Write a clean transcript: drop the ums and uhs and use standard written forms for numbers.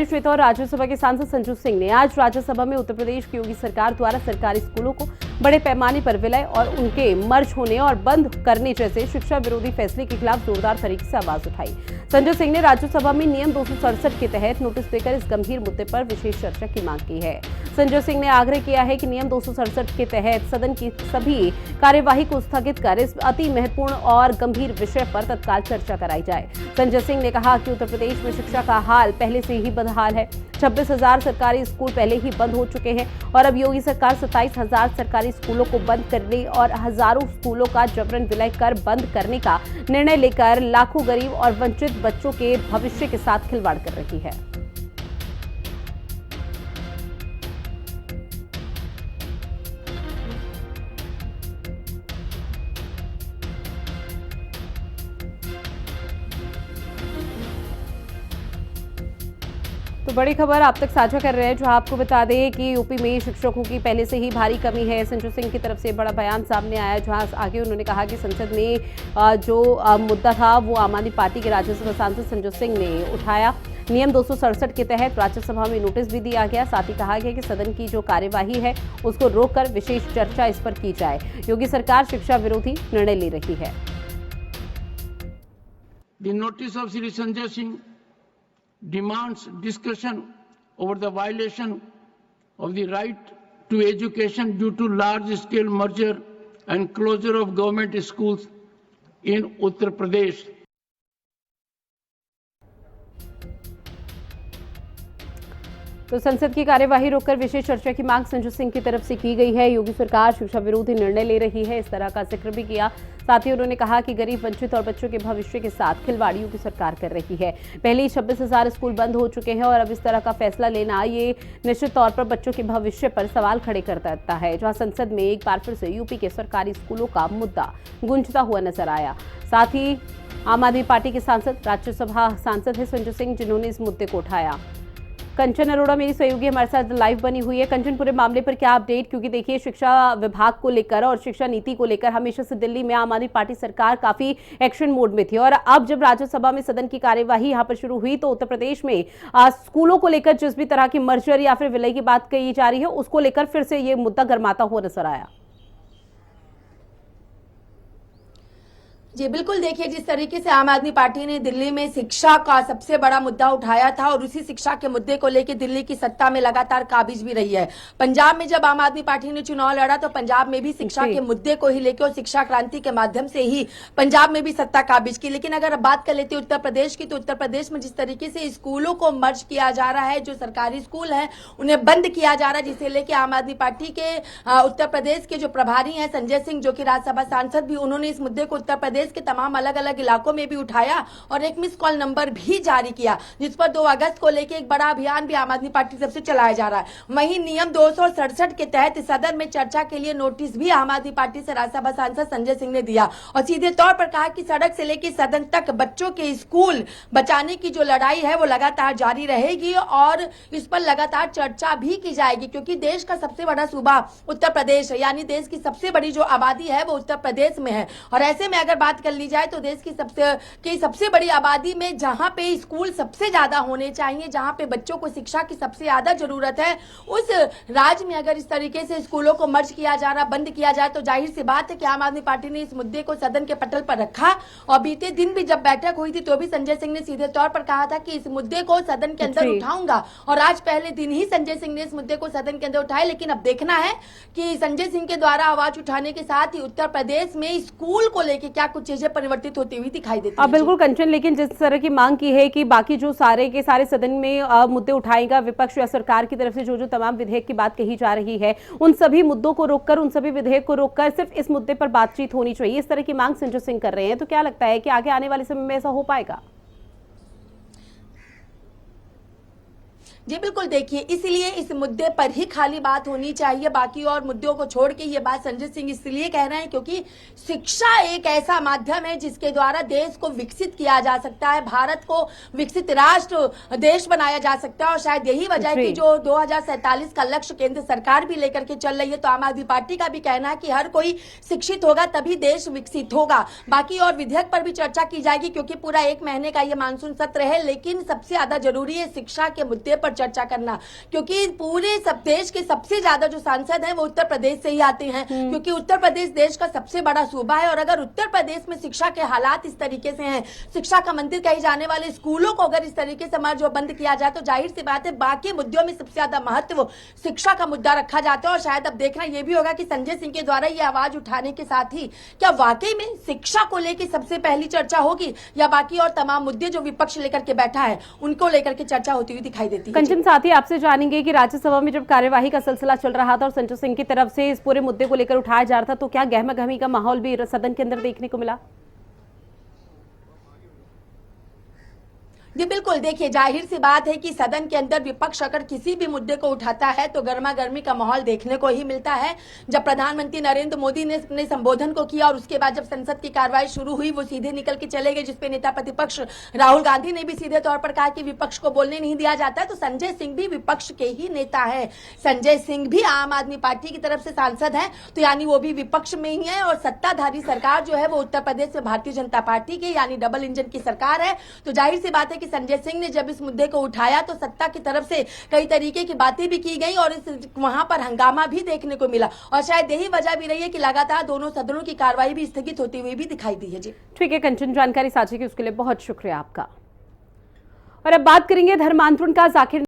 श्वेता और राज्यसभा के सांसद संजू सिंह ने आज राज्यसभा में उत्तर प्रदेश की योगी सरकार द्वारा सरकारी स्कूलों को बड़े पैमाने पर विलय और उनके मर्ज होने और बंद करने जैसे शिक्षा विरोधी फैसले के खिलाफ जोरदार तरीके से आवाज उठाई। संजू सिंह ने राज्यसभा में नियम 267 के तहत नोटिस देकर इस गंभीर मुद्दे पर विशेष चर्चा की मांग की है। संजय सिंह ने आग्रह किया है कि नियम 267 के तहत सदन की सभी कार्यवाही को स्थगित कर इस अति महत्वपूर्ण और गंभीर विषय पर तत्काल चर्चा कराई जाए। संजय सिंह ने कहा कि उत्तर प्रदेश में शिक्षा का हाल पहले से ही बदहाल है। 26,000 सरकारी स्कूल पहले ही बंद हो चुके हैं और अब योगी सरकार 27,000 सरकारी स्कूलों को बंद करने और हजारों स्कूलों का जबरन विलय कर बंद करने का निर्णय लेकर लाखों गरीब और वंचित बच्चों के भविष्य के साथ खिलवाड़ कर रही है। तो बड़ी खबर आप तक साझा कर रहे हैं, जो आपको बता दें कि यूपी में शिक्षकों की पहले से ही भारी कमी है। संजू सिंह की तरफ से बड़ा बयान सामने आया, जहां आगे उन्होंने कहा कि संसद में जो मुद्दा था वो आम आदमी पार्टी के राज्यसभा सांसद संजू सिंह ने उठाया। नियम 267 के तहत राज्यसभा में नोटिस भी दिया गया। साथ ही कहा गया कि सदन की जो कार्यवाही है उसको रोककर विशेष चर्चा इस पर की जाए। योगी सरकार शिक्षा विरोधी निर्णय ले रही है। The notice of Shri Sanjay Singh demands discussion over the violation of the right to education due to large-scale merger and closure of government schools in Uttar Pradesh. तो संसद की कार्यवाही रोककर विशेष चर्चा की मांग संजू सिंह की तरफ से की गई है। योगी सरकार शिक्षा विरोधी निर्णय ले रही है, इस तरह का जिक्र भी किया। साथ ही उन्होंने कहा कि गरीब, वंचित और बच्चों के भविष्य के साथ खिलवाड़ियों की सरकार कर रही है। पहले ही 26,000 स्कूल बंद हो चुके हैं और अब इस तरह का फैसला लेना ये निश्चित तौर पर बच्चों के भविष्य पर सवाल खड़े करता है। जहां संसद में एक बार फिर से यूपी के सरकारी स्कूलों का मुद्दा गूंजता हुआ नजर आया। साथ ही आम आदमी पार्टी के सांसद, राज्यसभा सांसद है संजू सिंह, जिन्होंने इस मुद्दे को उठाया। कंचन अरोड़ा मेरी सहयोगी हमारे साथ लाइव बनी हुई है। कंचन, पूरे मामले पर क्या अपडेट? क्योंकि देखिए, शिक्षा विभाग को लेकर और शिक्षा नीति को लेकर हमेशा से दिल्ली में आम आदमी पार्टी सरकार काफी एक्शन मोड में थी और अब जब राज्यसभा में सदन की कार्यवाही यहां पर शुरू हुई तो उत्तर प्रदेश में स्कूलों को लेकर जिस भी तरह की मर्जर या फिर विलय की बात कही जा रही है उसको लेकर फिर से ये मुद्दा गर्माता हुआ नजर आया। जी बिल्कुल, देखिए जिस तरीके से आम आदमी पार्टी ने दिल्ली में शिक्षा का सबसे बड़ा मुद्दा उठाया था और उसी शिक्षा के मुद्दे को लेकर दिल्ली की सत्ता में लगातार काबिज भी रही है। पंजाब में जब आम आदमी पार्टी ने चुनाव लड़ा तो पंजाब में भी शिक्षा के मुद्दे को ही लेकर और शिक्षा क्रांति के माध्यम से ही पंजाब में भी सत्ता काबिज की। लेकिन अगर बात कर लेते उत्तर प्रदेश की, तो उत्तर प्रदेश में जिस तरीके से स्कूलों को मर्ज किया जा रहा है, जो सरकारी स्कूल है उन्हें बंद किया जा रहा है, जिसे लेकर आम आदमी पार्टी के उत्तर प्रदेश के जो प्रभारी है संजय सिंह, जो कि राज्यसभा सांसद भी, उन्होंने इस मुद्दे को उत्तर प्रदेश के तमाम अलग अलग इलाकों में भी उठाया और एक मिस कॉल नंबर भी जारी किया, जिस पर 2 अगस्त को लेकर एक बड़ा अभियान भी आम आदमी पार्टी तरफ से चलाया जा रहा है। वहीं नियम 267 के तहत सदन में चर्चा के लिए नोटिस भी आम आदमी पार्टी से राज्यसभा सांसद संजय सिंह ने दिया और सीधे तौर पर कहा कि सड़क से लेकर सदन तक बच्चों के स्कूल बचाने की जो लड़ाई है वो लगातार जारी रहेगी और इस पर लगातार चर्चा भी की जाएगी, क्योंकि देश का सबसे बड़ा सूबा उत्तर प्रदेश है, यानी देश की सबसे बड़ी जो आबादी है वो उत्तर प्रदेश में है। और ऐसे में अगर बात कर ली जाए तो देश की सबसे बड़ी आबादी में जहां पे स्कूल सबसे ज्यादा होने चाहिए, जहां पे बच्चों को शिक्षा की सबसे ज्यादा जरूरत है, उस राज्य में अगर इस तरीके से स्कूलों को मर्ज किया जा रहा, बंद किया जाए, तो जाहिर सी बात है कि आम आदमी पार्टी ने इस मुद्दे को सदन के पटल पर रखा। और बीते दिन भी जब बैठक हुई थी तो भी संजय सिंह ने सीधे तौर पर कहा था कि इस मुद्दे को सदन के अंदर उठाऊंगा और आज पहले दिन ही संजय सिंह ने इस मुद्दे को सदन के अंदर उठाया। लेकिन अब देखना है कि संजय सिंह के द्वारा आवाज उठाने के साथ ही उत्तर प्रदेश में स्कूल को लेकर क्या कुछ चीजें परिवर्तित होती हुई दिखाई देती है। बिल्कुल कंचन, लेकिन जिस तरह की मांग की है कि बाकी जो सारे के सारे सदन में मुद्दे उठाएगा विपक्ष या सरकार की तरफ से जो तमाम विधेयक की बात कही जा रही है, उन सभी मुद्दों को रोककर, उन सभी विधेयक को रोककर सिर्फ इस मुद्दे पर बातचीत होनी चाहिए, इस तरह की मांग संजय सिंह कर रहे हैं। तो क्या लगता है कि आगे आने वाले समय में ऐसा हो पाएगा? जी बिल्कुल, देखिए इसलिए इस मुद्दे पर ही खाली बात होनी चाहिए, बाकी और मुद्दों को छोड़ के ये बात संजय सिंह इसलिए कह रहे हैं क्योंकि शिक्षा एक ऐसा माध्यम है जिसके द्वारा देश को विकसित किया जा सकता है, भारत को विकसित राष्ट्र देश बनाया जा सकता है। और शायद यही वजह है कि जो 2047 का लक्ष्य केंद्र सरकार भी लेकर के चल रही है, तो आम आदमी पार्टी का भी कहना है कि हर कोई शिक्षित होगा तभी देश विकसित होगा। बाकी और विधेयक पर भी चर्चा की जाएगी क्योंकि पूरा 1 महीने का ये मानसून सत्र है, लेकिन सबसे ज्यादा जरूरी है शिक्षा के मुद्दे पर चर्चा करना, क्योंकि पूरे सब देश के सबसे ज्यादा जो सांसद हैं वो उत्तर प्रदेश से ही आते हैं, क्योंकि उत्तर प्रदेश देश का सबसे बड़ा सूबा है। और अगर उत्तर प्रदेश में शिक्षा के हालात इस तरीके से हैं, शिक्षा का मंदिर कहे जाने वाले स्कूलों को अगर इस तरीके से जो बंद किया जाए, तो जाहिर सी बात है बाकी मुद्दों में सबसे ज्यादा महत्व शिक्षा का मुद्दा रखा जाता है। और शायद अब देखना यह भी होगा कि संजय सिंह के द्वारा ये आवाज उठाने के साथ ही क्या वाकई में शिक्षा को लेकर सबसे पहली चर्चा होगी, या बाकी और तमाम मुद्दे जो विपक्ष लेकर के बैठा है उनको लेकर के चर्चा होती हुई दिखाई देती है। कंचन, साथ ही आपसे जानेंगे कि राज्यसभा में जब कार्यवाही का सिलसिला चल रहा था और संजय सिंह की तरफ से इस पूरे मुद्दे को लेकर उठाया जा रहा था, तो क्या गहमा-गहमी का माहौल भी सदन के अंदर देखने को मिला? जी बिल्कुल, देखिए जाहिर सी बात है कि सदन के अंदर विपक्ष अगर किसी भी मुद्दे को उठाता है तो गर्मा गर्मी का माहौल देखने को ही मिलता है। जब प्रधानमंत्री नरेंद्र मोदी ने अपने संबोधन को किया और उसके बाद जब संसद की कार्रवाई शुरू हुई, वो सीधे निकल के चले गए, जिसपे नेता प्रतिपक्ष राहुल गांधी ने भी सीधे तौर पर कहा कि विपक्ष को बोलने नहीं दिया जाता है। तो संजय सिंह भी विपक्ष के ही नेता है, संजय सिंह भी आम आदमी पार्टी की तरफ से सांसद है, तो यानी वो भी विपक्ष में ही है। और सत्ताधारी सरकार जो है वो उत्तर प्रदेश में भारतीय जनता पार्टी की यानी डबल इंजन की सरकार है। तो जाहिर सी बात है कि संजय सिंह ने जब इस मुद्दे को उठाया तो सत्ता की तरफ से कई तरीके की बातें भी की गई और वहां पर हंगामा भी देखने को मिला। और शायद यही वजह भी रही है कि लगातार दोनों सदनों की कार्रवाई भी स्थगित होती हुई भी दिखाई दी है। जी ठीक है कंचन, जानकारी साझा की उसके लिए बहुत शुक्रिया आपका। और अब बात करेंगे धर्मांतरण का। जाकिर